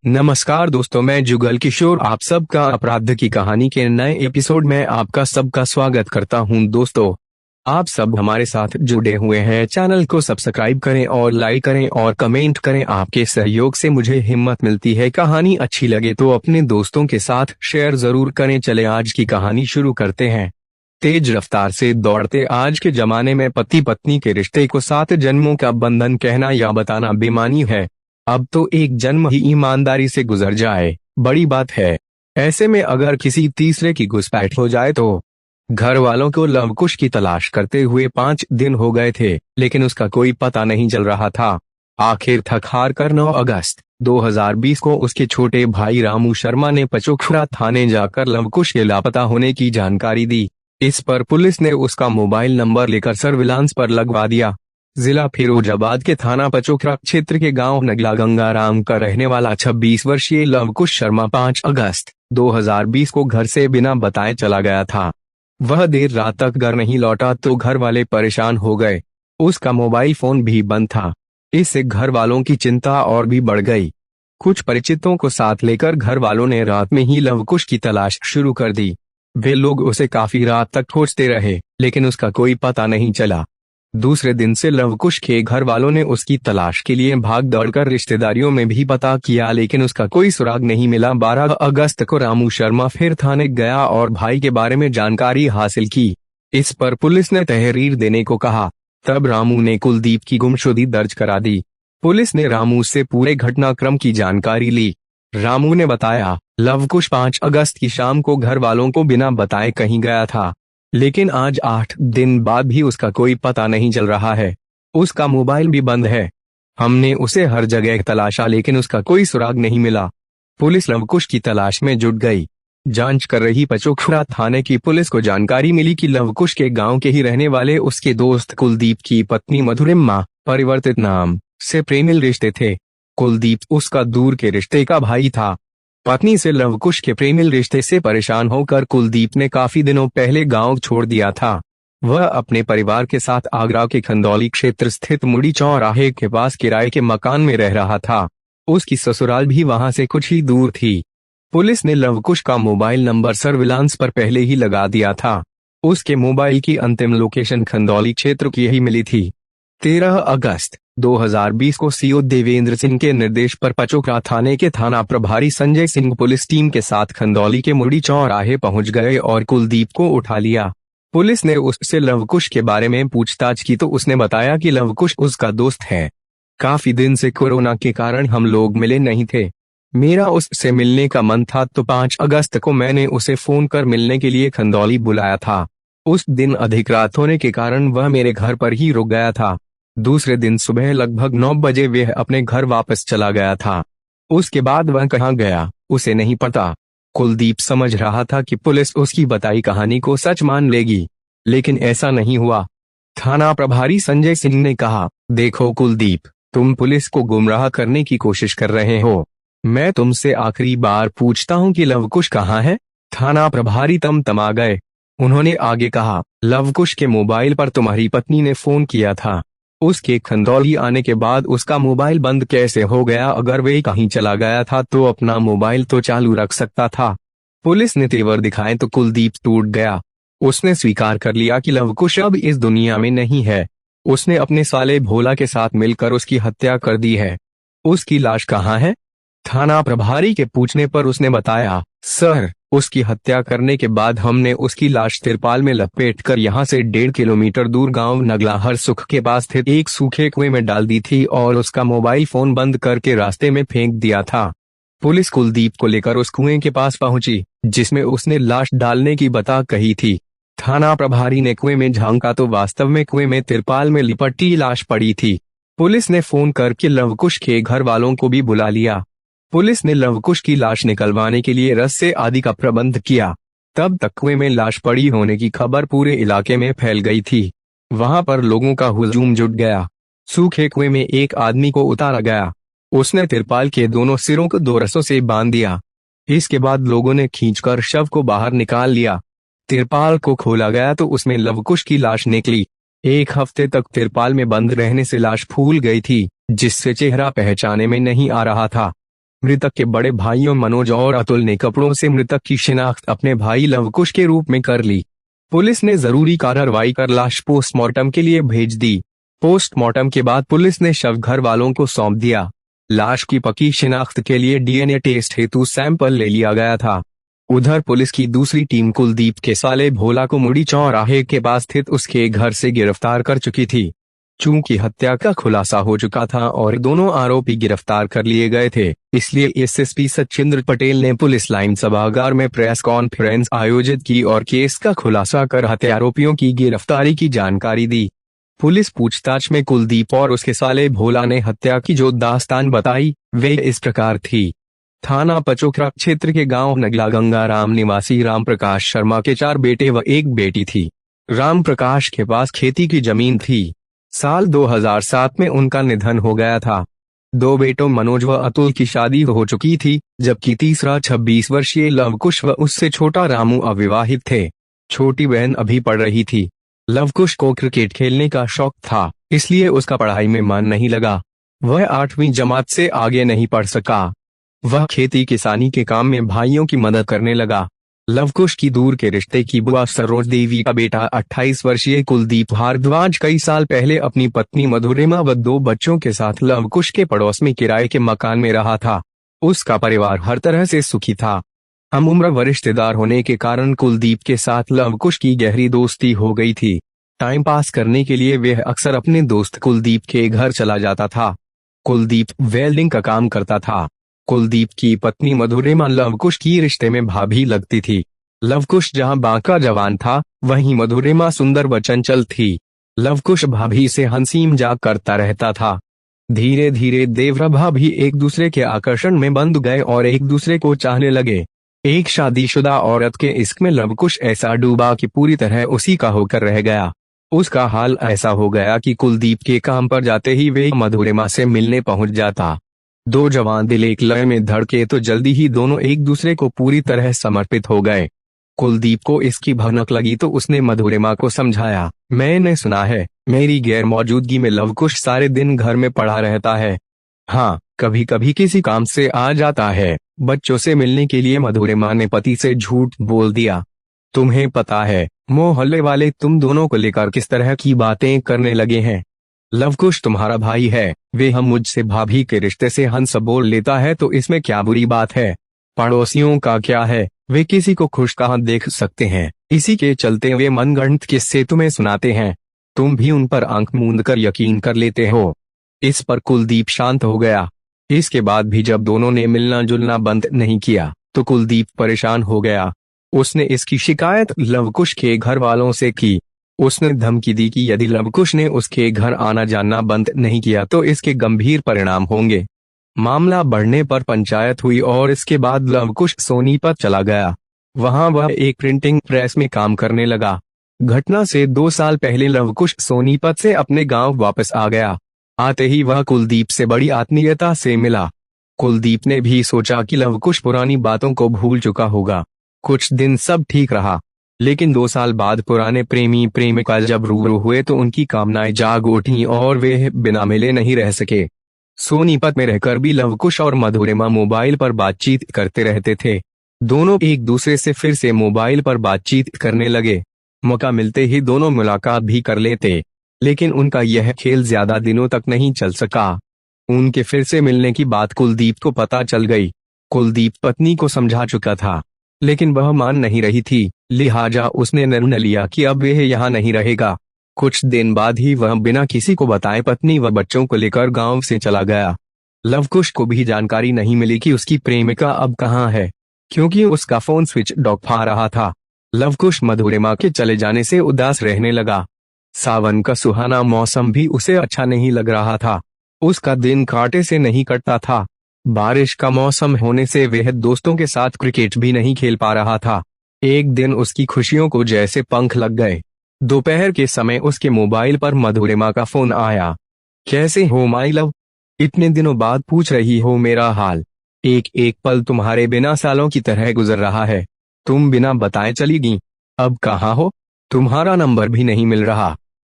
नमस्कार दोस्तों, मैं जुगल किशोर आप सबका अपराध की कहानी के नए एपिसोड में आपका सबका स्वागत करता हूं। दोस्तों, आप सब हमारे साथ जुड़े हुए हैं। चैनल को सब्सक्राइब करें और लाइक करें और कमेंट करें। आपके सहयोग से मुझे हिम्मत मिलती है। कहानी अच्छी लगे तो अपने दोस्तों के साथ शेयर जरूर करें। चले आज की कहानी शुरू करते हैं। तेज रफ्तार से दौड़ते आज के जमाने में पति पत्नी के रिश्ते को 7 जन्मों का बंधन कहना या बताना बेमानी है। अब तो एक जन्म ही ईमानदारी से गुजर जाए बड़ी बात है। ऐसे में अगर किसी तीसरे की घुसपैठ हो जाए तो घर वालों को लवकुश की तलाश करते हुए 5 दिन हो गए थे, लेकिन उसका कोई पता नहीं चल रहा था। आखिर थक हार कर 9 अगस्त 2020 को उसके छोटे भाई रामू शर्मा ने पचोखड़ा थाने जाकर लवकुश के लापता होने की जानकारी दी। इस पर पुलिस ने उसका मोबाइल नंबर लेकर सर्विलांस पर लगवा दिया। जिला फिरोजाबाद के थाना पचोखड़ा क्षेत्र के गांव नगला गंगाराम का रहने वाला 26 वर्षीय लवकुश शर्मा 5 अगस्त 2020 को घर से बिना बताए चला गया था। वह देर रात तक घर नहीं लौटा तो घर वाले परेशान हो गए। उसका मोबाइल फोन भी बंद था। इससे घर वालों की चिंता और भी बढ़ गई। कुछ परिचितों को साथ लेकर घर वालों ने रात में ही लवकुश की तलाश शुरू कर दी। वे लोग उसे काफी रात तक खोजते रहे, लेकिन उसका कोई पता नहीं चला। दूसरे दिन से लवकुश के घर वालों ने उसकी तलाश के लिए भाग दौड़कर रिश्तेदारियों में भी पता किया, लेकिन उसका कोई सुराग नहीं मिला। 12 अगस्त को रामू शर्मा फिर थाने गया और भाई के बारे में जानकारी हासिल की। इस पर पुलिस ने तहरीर देने को कहा। तब रामू ने कुलदीप की गुमशुदगी दर्ज करा दी। पुलिस ने रामू से पूरे घटनाक्रम की जानकारी ली। रामू ने बताया, लवकुश 5 अगस्त की शाम को घर वालों को बिना बताए कहीं गया था, लेकिन आज 8 दिन बाद भी उसका कोई पता नहीं चल रहा है। उसका मोबाइल भी बंद है। हमने उसे हर जगह तलाशा, लेकिन उसका कोई सुराग नहीं मिला। पुलिस लवकुश की तलाश में जुट गई। जांच कर रही पचोखड़ा थाने की पुलिस को जानकारी मिली कि लवकुश के गांव के ही रहने वाले उसके दोस्त कुलदीप की पत्नी मधुरिमा परिवर्तित नाम से प्रेमिल रिश्ते थे। कुलदीप उसका दूर के रिश्ते का भाई था। पत्नी से लवकुश के प्रेमिल रिश्ते से परेशान होकर कुलदीप ने काफी दिनों पहले गांव छोड़ दिया था। वह अपने परिवार के साथ आगरा के खंदौली क्षेत्र स्थित मुड़ी चौराहे के पास किराए के मकान में रह रहा था। उसकी ससुराल भी वहां से कुछ ही दूर थी। पुलिस ने लवकुश का मोबाइल नंबर सर्विलांस पर पहले ही लगा दिया था। उसके मोबाइल की अंतिम लोकेशन खंदौली क्षेत्र की ही मिली थी। 13 अगस्त 2020 को सीओ देवेंद्र सिंह के निर्देश पर पचोखड़ा थाने के थाना प्रभारी संजय सिंह पुलिस टीम के साथ खंदौली के मुड़ी चौराहे पहुंच गए और कुलदीप को उठा लिया। पुलिस ने उससे लवकुश के बारे में पूछताछ की तो उसने बताया कि लवकुश उसका दोस्त है। काफी दिन से कोरोना के कारण हम लोग मिले नहीं थे। मेरा उससे मिलने का मन था तो 5 अगस्त को मैंने उसे फोन कर मिलने के लिए खंदौली बुलाया था। उस दिन अधिक रात होने के कारण वह मेरे घर पर ही रुक गया था। दूसरे दिन सुबह लगभग 9 बजे वह अपने घर वापस चला गया था। उसके बाद वह कहाँ गया उसे नहीं पता। कुलदीप समझ रहा था कि पुलिस उसकी बताई कहानी को सच मान लेगी, लेकिन ऐसा नहीं हुआ। थाना प्रभारी संजय सिंह ने कहा, देखो कुलदीप, तुम पुलिस को गुमराह करने की कोशिश कर रहे हो। मैं तुमसे आखिरी बार पूछता हूँ कि लवकुश कहाँ है। थाना प्रभारी तमा गए। उन्होंने आगे कहा, लवकुश के मोबाइल पर तुम्हारी पत्नी ने फोन किया था। उसके खंदौली आने के बाद उसका मोबाइल बंद कैसे हो गया? अगर वे कहीं चला गया था तो अपना मोबाइल तो चालू रख सकता था। पुलिस ने तेवर दिखाए तो कुलदीप टूट गया। उसने स्वीकार कर लिया कि लवकुश अब इस दुनिया में नहीं है। उसने अपने साले भोला के साथ मिलकर उसकी हत्या कर दी है। उसकी लाश कहाँ है? थाना प्रभारी के पूछने पर उसने बताया, सर, उसकी हत्या करने के बाद हमने उसकी लाश तिरपाल में लपेटकर यहाँ से 1.5 किलोमीटर दूर गांव नगला हरसुख के पास स्थित एक सूखे कुएं में डाल दी थी और उसका मोबाइल फोन बंद करके रास्ते में फेंक दिया था। पुलिस कुलदीप को लेकर उस कुएं के पास पहुंची जिसमें उसने लाश डालने की बता कही थी। थाना प्रभारी ने कुएं में झांका तो वास्तव में कुएं में तिरपाल में लिपटी लाश पड़ी थी। पुलिस ने फोन करके लवकुश के घर वालों को भी बुला लिया। पुलिस ने लवकुश की लाश निकलवाने के लिए रस्से आदि का प्रबंध किया। तब तक कुएं में लाश पड़ी होने की खबर पूरे इलाके में फैल गई थी। वहां पर लोगों का हुजूम जुट गया। सूखे कुएं में एक आदमी को उतारा गया। उसने तिरपाल के दोनों सिरों को 2 रस्सों से बांध दिया। इसके बाद लोगों ने खींचकर शव को बाहर निकाल लिया। तिरपाल को खोला गया तो उसमें लवकुश की लाश निकली। 1 हफ्ते तक तिरपाल में बंद रहने से लाश फूल गई थी, जिससे चेहरा पहचाने में नहीं आ रहा था। मृतक के बड़े भाइयों मनोज और अतुल ने कपड़ों से मृतक की शिनाख्त अपने भाई लवकुश के रूप में कर ली। पुलिस ने जरूरी कार्रवाई कर लाश पोस्टमार्टम के लिए भेज दी। पोस्टमार्टम के बाद पुलिस ने शव घर वालों को सौंप दिया। लाश की पक्की शिनाख्त के लिए डीएनए टेस्ट हेतु सैंपल ले लिया गया था। उधर पुलिस की दूसरी टीम कुलदीप के साले भोला को मुड़ी चौराहे के पास स्थित उसके घर से गिरफ्तार कर चुकी थी। चूंकि हत्या का खुलासा हो चुका था और दोनों आरोपी गिरफ्तार कर लिए गए थे, इसलिए एसएसपी सचिंद्र पटेल ने पुलिस लाइन सभागार में प्रेस कॉन्फ्रेंस आयोजित की और केस का खुलासा कर हत्या आरोपियों की गिरफ्तारी की जानकारी दी। पुलिस पूछताछ में कुलदीप और उसके साले भोला ने हत्या की जो दास्तान बताई वे इस प्रकार थी। थाना पचोखरा क्षेत्र के गांव नगला गंगाराम निवासी रामप्रकाश शर्मा के 4 बेटे व 1 बेटी थी। रामप्रकाश के पास खेती की जमीन थी। साल 2007 में उनका निधन हो गया था। 2 बेटों मनोज व अतुल की शादी हो चुकी थी, जबकि तीसरा 26 वर्षीय लवकुश व उससे छोटा रामू अविवाहित थे। छोटी बहन अभी पढ़ रही थी। लवकुश को क्रिकेट खेलने का शौक था, इसलिए उसका पढ़ाई में मन नहीं लगा। वह 8वीं जमात से आगे नहीं पढ़ सका। वह खेती किसानी के काम में भाइयों की मदद करने लगा। लवकुश की दूर के रिश्ते की बुआ सरोज देवी का बेटा 28 वर्षीय कुलदीप भारद्वाज कई साल पहले अपनी पत्नी मधुरिमा व 2 बच्चों के साथ लवकुश के पड़ोस में किराए के मकान में रहा था। उसका परिवार हर तरह से सुखी था। हम उम्र व रिश्तेदार होने के कारण कुलदीप के साथ लवकुश की गहरी दोस्ती हो गई थी। टाइम पास करने के लिए वह अक्सर अपने दोस्त कुलदीप के घर चला जाता था। कुलदीप वेल्डिंग का काम करता था। कुलदीप की पत्नी मधुरिमा लवकुश की रिश्ते में भाभी लगती थी। लवकुश जहां बांका जवान था, वहीं मधुरिमा सुंदर व चंचल थी। लवकुश भाभी से हंसी मजाक करता रहता था। धीरे धीरे देवरा भाभी एक दूसरे के आकर्षण में बंध गए और एक दूसरे को चाहने लगे। एक शादीशुदा औरत के इश्क में लवकुश ऐसा डूबा कि पूरी तरह उसी का होकर रह गया। उसका हाल ऐसा हो गया कि कुलदीप के काम पर जाते ही वे मधुरिमा से मिलने पहुंच जाता। 2 जवान दिल एक लय में धड़के तो जल्दी ही दोनों एक दूसरे को पूरी तरह समर्पित हो गए। कुलदीप को इसकी भनक लगी तो उसने मधुरिमा को समझाया, मैंने सुना है मेरी गैर मौजूदगी में लवकुश सारे दिन घर में पड़ा रहता है। हाँ, कभी कभी किसी काम से आ जाता है। बच्चों से मिलने के लिए मधुरिमा ने पति से झूठ बोल दिया। तुम्हें पता है मोहल्ले वाले तुम दोनों को लेकर किस तरह की बातें करने लगे हैं। लवकुश तुम्हारा भाई है, वे हम मुझसे भाभी के रिश्ते से हंस बोल लेता है तो इसमें क्या बुरी बात है। पड़ोसियों का क्या है, वे किसी को खुश कहाँ देख सकते हैं। इसी के चलते वे मनगढ़ंत किस्से तुम्हें सुनाते हैं, तुम भी उन पर आंख मूंद कर यकीन कर लेते हो। इस पर कुलदीप शांत हो गया। इसके बाद भी जब दोनों ने मिलना जुलना बंद नहीं किया तो कुलदीप परेशान हो गया। उसने इसकी शिकायत लवकुश के घर वालों से की। उसने धमकी दी कि यदि लवकुश ने उसके घर आना जाना बंद नहीं किया तो इसके गंभीर परिणाम होंगे। मामला बढ़ने पर पंचायत हुई और इसके बाद लवकुश सोनीपत चला गया। वहां वह एक प्रिंटिंग प्रेस में काम करने लगा। घटना से 2 साल पहले लवकुश सोनीपत से अपने गांव वापस आ गया। आते ही वह कुलदीप से बड़ी आत्मीयता से मिला। कुलदीप ने भी सोचा कि लवकुश पुरानी बातों को भूल चुका होगा। कुछ दिन सब ठीक रहा, लेकिन 2 साल बाद पुराने प्रेमी प्रेमिका जब रूबरू हुए तो उनकी कामनाएं जाग उठी और वे बिना मिले नहीं रह सके। सोनीपत में रहकर भी लवकुश और मधुरिमा मोबाइल पर बातचीत करते रहते थे। दोनों एक दूसरे से फिर से मोबाइल पर बातचीत करने लगे। मौका मिलते ही दोनों मुलाकात भी कर लेते, लेकिन उनका यह खेल ज्यादा दिनों तक नहीं चल सका। उनके फिर से मिलने की बात कुलदीप को पता चल गई। कुलदीप पत्नी को समझा चुका था, लेकिन वह मान नहीं रही थी, लिहाजा उसने निर्णय लिया कि अब वह यहाँ नहीं रहेगा। कुछ दिन बाद ही वह बिना किसी को बताए पत्नी व बच्चों को लेकर गांव से चला गया। लवकुश को भी जानकारी नहीं मिली कि उसकी प्रेमिका अब कहाँ है, क्योंकि उसका फोन स्विच ऑफ आ रहा था। लवकुश मधुरिमा के चले जाने से उदास रहने लगा। सावन का सुहाना मौसम भी उसे अच्छा नहीं लग रहा था। उसका दिन कांटे से नहीं कटता था। बारिश का मौसम होने से वह दोस्तों के साथ क्रिकेट भी नहीं खेल पा रहा था। एक दिन उसकी खुशियों को जैसे पंख लग गए। दोपहर के समय उसके मोबाइल पर मधुरिमा का फोन आया। कैसे हो माई लव, इतने दिनों बाद पूछ रही हो मेरा हाल। एक एक पल तुम्हारे बिना सालों की तरह गुजर रहा है। तुम बिना बताए चली गई, अब कहाँ हो, तुम्हारा नंबर भी नहीं मिल रहा।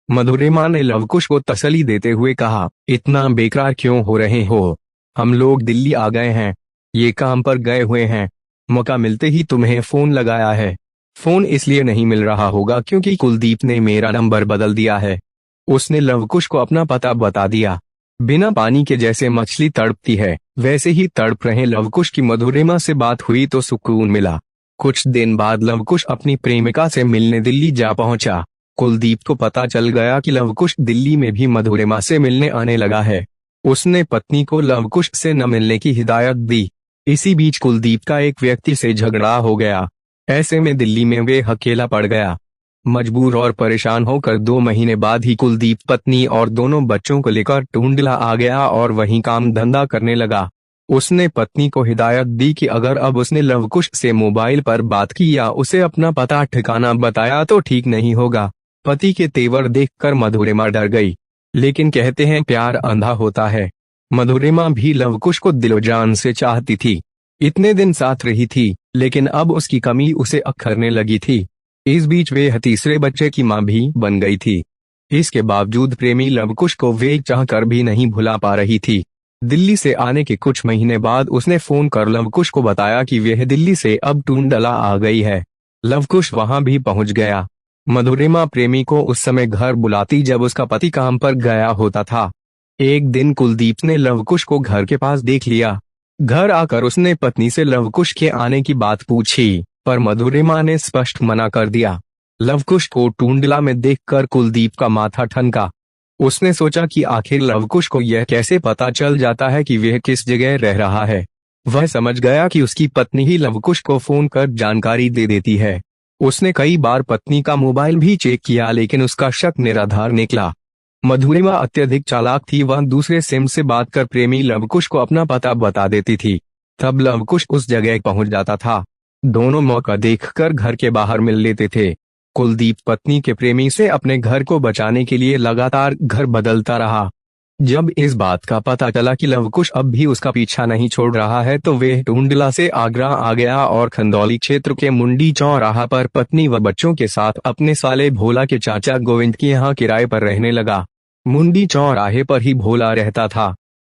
मधुरिमा ने लवकुश को तसल्ली देते हुए कहा, इतना बेकरार क्यों हो रहे हो, हम लोग दिल्ली आ गए हैं। ये काम पर गए हुए हैं। मौका मिलते ही तुम्हें फोन लगाया है। फोन इसलिए नहीं मिल रहा होगा क्योंकि कुलदीप ने मेरा नंबर बदल दिया है। उसने लवकुश को अपना पता बता दिया। बिना पानी के जैसे मछली तड़पती है वैसे ही तड़प रहे लवकुश की मधुरिमा से बात हुई तो सुकून मिला। कुछ दिन बाद लवकुश अपनी प्रेमिका से मिलने दिल्ली जा पहुंचा। कुलदीप को पता चल गया कि लवकुश दिल्ली में भी मधुरिमा से मिलने आने लगा है। उसने पत्नी को लवकुश से न मिलने की हिदायत दी। इसी बीच कुलदीप का एक व्यक्ति से झगड़ा हो गया। ऐसे में दिल्ली में वे अकेला पड़ गया। मजबूर और परेशान होकर 2 महीने बाद ही कुलदीप पत्नी और दोनों बच्चों को लेकर टूंडला आ गया और वहीं काम धंधा करने लगा। उसने पत्नी को हिदायत दी कि अगर अब उसने लवकुश से मोबाइल पर बात की या उसे अपना पता ठिकाना बताया तो ठीक नहीं होगा। पति के तेवर देखकर मधुरिमा डर गई। लेकिन कहते हैं प्यार अंधा होता है। मधुरिमा भी लवकुश को दिलो जान से चाहती थी। इतने दिन साथ रही थी लेकिन अब उसकी कमी उसे अखरने लगी थी। इस बीच वे तीसरे बच्चे की मां भी बन गई थी। इसके बावजूद प्रेमी लवकुश को वे चाहकर भी नहीं भुला पा रही थी। दिल्ली से आने के कुछ महीने बाद उसने फोन कर लवकुश को बताया कि वह दिल्ली से अब टूंडला आ गई है। लवकुश वहां भी पहुंच गया। मधुरिमा प्रेमी को उस समय घर बुलाती जब उसका पति काम पर गया होता था। एक दिन कुलदीप ने लवकुश को घर के पास देख लिया। घर आकर उसने पत्नी से लवकुश के आने की बात पूछी पर मधुरिमा ने स्पष्ट मना कर दिया। लवकुश को टूंडला में देखकर कुलदीप का माथा ठनका। उसने सोचा कि आखिर लवकुश को यह कैसे पता चल जाता है कि वह किस जगह रह रहा है। वह समझ गया कि उसकी पत्नी ही लवकुश को फोन कर जानकारी दे देती है। उसने कई बार पत्नी का मोबाइल भी चेक किया लेकिन उसका शक निराधार निकला। मधुरिमा अत्यधिक चालाक थी। वह दूसरे सिम से बात कर प्रेमी लवकुश को अपना पता बता देती थी। तब लवकुश उस जगह पहुंच जाता था। दोनों मौका देखकर घर के बाहर मिल लेते थे। कुलदीप पत्नी के प्रेमी से अपने घर को बचाने के लिए लगातार घर बदलता रहा। जब इस बात का पता चला कि लवकुश अब भी उसका पीछा नहीं छोड़ रहा है तो वह टूंडला से आगरा आ गया और खंदौली क्षेत्र के मुंडी चौराहा पर पत्नी व बच्चों के साथ अपने साले भोला के चाचा गोविंद के यहाँ किराए पर रहने लगा। मुंडी चौराहे पर ही भोला रहता था।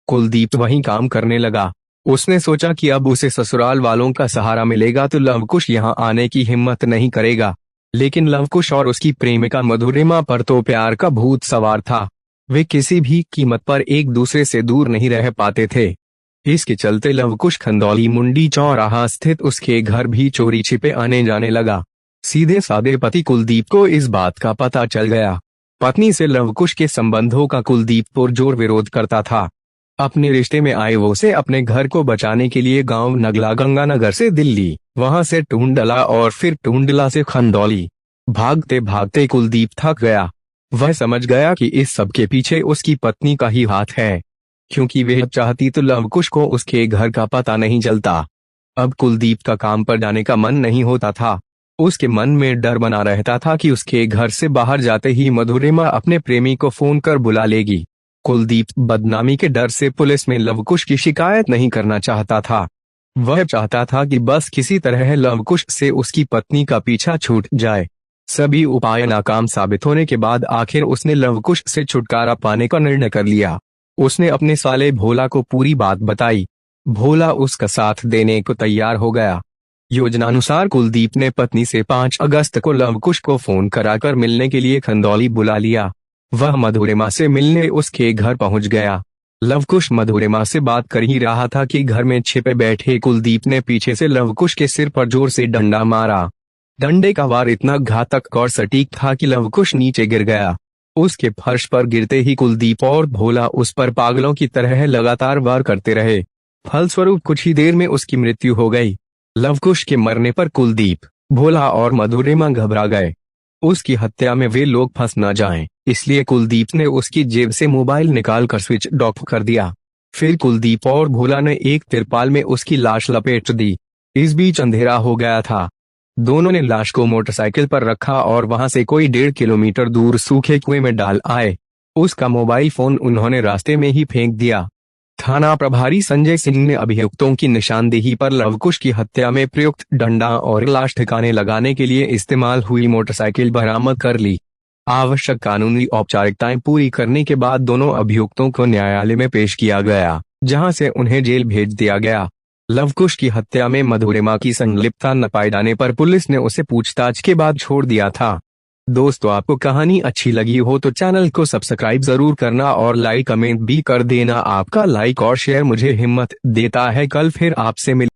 कुलदीप वहीं काम करने लगा। उसने सोचा कि अब उसे ससुराल वालों का सहारा मिलेगा तो लवकुश यहाँ आने की हिम्मत नहीं करेगा। लेकिन लवकुश और उसकी प्रेमिका मधुरिमा पर तो प्यार का भूत सवार था। वे किसी भी कीमत पर एक दूसरे से दूर नहीं रह पाते थे। इसके चलते लवकुश खंदौली मुंडी चौराहा स्थित उसके घर भी चोरी छिपे आने जाने लगा। सीधे साधे पति कुलदीप को इस बात का पता चल गया। पत्नी से लवकुश के संबंधों का कुलदीप पुरजोर विरोध करता था। अपने रिश्ते में आए वो से अपने घर को बचाने के लिए गांव नगला गंगानगर से दिल्ली, वहां से टूंडला और फिर टूंडला से खंदौली। भागते भागते कुलदीप थक गया। वह समझ गया कि इस सब के पीछे उसकी पत्नी का ही हाथ है, क्योंकि वह चाहती तो लवकुश को उसके घर का पता नहीं चलता। अब कुलदीप का काम पर जाने का मन नहीं होता था। उसके मन में डर बना रहता था कि उसके घर से बाहर जाते ही मधुरिमा अपने प्रेमी को फोन कर बुला लेगी। कुलदीप बदनामी के डर से पुलिस में लवकुश की शिकायत नहीं करना चाहता था। वह चाहता था कि बस किसी तरह लवकुश से उसकी पत्नी का पीछा छूट जाए। सभी उपाय नाकाम साबित होने के बाद आखिर उसने लवकुश से छुटकारा पाने का निर्णय कर लिया। उसने अपने साले भोला को पूरी बात बताई। भोला उसका साथ देने को तैयार हो गया। योजनानुसार कुलदीप ने पत्नी से 5 अगस्त को लवकुश को फोन कराकर मिलने के लिए खंदौली बुला लिया। वह मधुरिमा से मिलने उसके घर पहुंच गया। लवकुश मधुरिमा से बात कर ही रहा था कि घर में छिपे बैठे कुलदीप ने पीछे से लवकुश के सिर पर जोर से डंडा मारा। डंडे का वार इतना घातक और सटीक था कि लवकुश नीचे गिर गया। उसके फर्श पर गिरते ही कुलदीप और भोला उस पर पागलों की तरह लगातार वार करते रहे। फलस्वरूप कुछ ही देर में उसकी मृत्यु हो गई। लवकुश के मरने पर कुलदीप, भोला और मधुरिमा घबरा गए। उसकी हत्या में वे लोग फंस न जाएं, इसलिए कुलदीप ने उसकी जेब से मोबाइल निकालकर स्विच ऑफ कर दिया। फिर कुलदीप और भोला ने एक तिरपाल में उसकी लाश लपेट दी। इस बीच अंधेरा हो गया था। दोनों ने लाश को मोटरसाइकिल पर रखा और वहां से कोई 1.5 किलोमीटर दूर सूखे कुएं में डाल आए। उसका मोबाइल फोन उन्होंने रास्ते में ही फेंक दिया। थाना प्रभारी संजय सिंह ने अभियुक्तों की निशानदेही पर लवकुश की हत्या में प्रयुक्त डंडा और लाश ठिकाने लगाने के लिए इस्तेमाल हुई मोटरसाइकिल बरामद कर ली। आवश्यक कानूनी औपचारिकताएं पूरी करने के बाद दोनों अभियुक्तों को न्यायालय में पेश किया गया, जहां से उन्हें जेल भेज दिया गया। लवकुश की हत्या में मधुरिमा की संलिप्तता न पाए जाने पर पुलिस ने उसे पूछताछ के बाद छोड़ दिया था। दोस्तों, आपको कहानी अच्छी लगी हो तो चैनल को सब्सक्राइब जरूर करना और लाइक कमेंट भी कर देना। आपका लाइक और शेयर मुझे हिम्मत देता है। कल फिर आपसे मिल